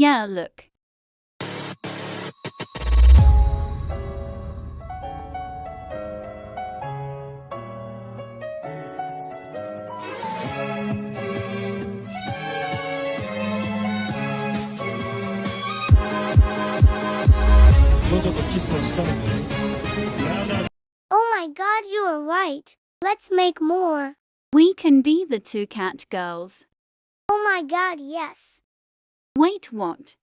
Yeah, look. Oh my God, you are right. Let's make more. We can be the two cat girls. Oh my God, yes. Wait, what?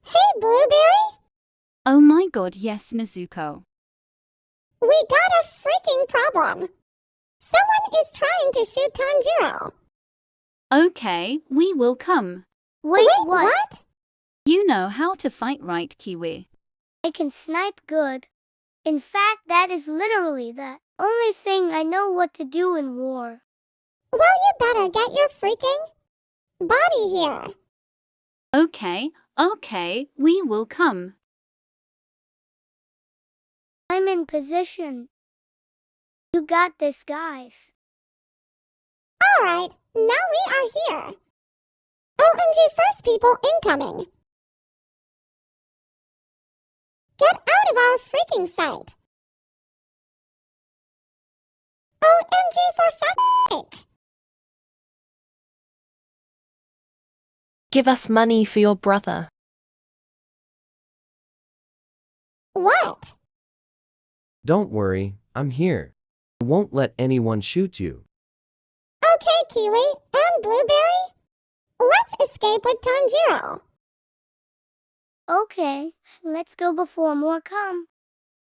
Hey, Blueberry. Oh my god, yes, Nezuko. We got a freaking problem. Someone is trying to shoot Tanjiro. Okay, we will come. Wait, what? You know how to fight, right, Kiwi? I can snipe good. In fact, that is literally the only thing I know what to do in war. Well, you better get your freaking body here. Okay, we will come. I'm in position. You got this, guys. All right, now we are here. OMG, first people incoming. Get out of our freaking sight. OMG, for fuck's sake. Give us money for your brother. What? Don't worry, I'm here. I won't let anyone shoot you. Okay, Kiwi and Blueberry. Let's escape with Tanjiro. Okay, let's go before more come.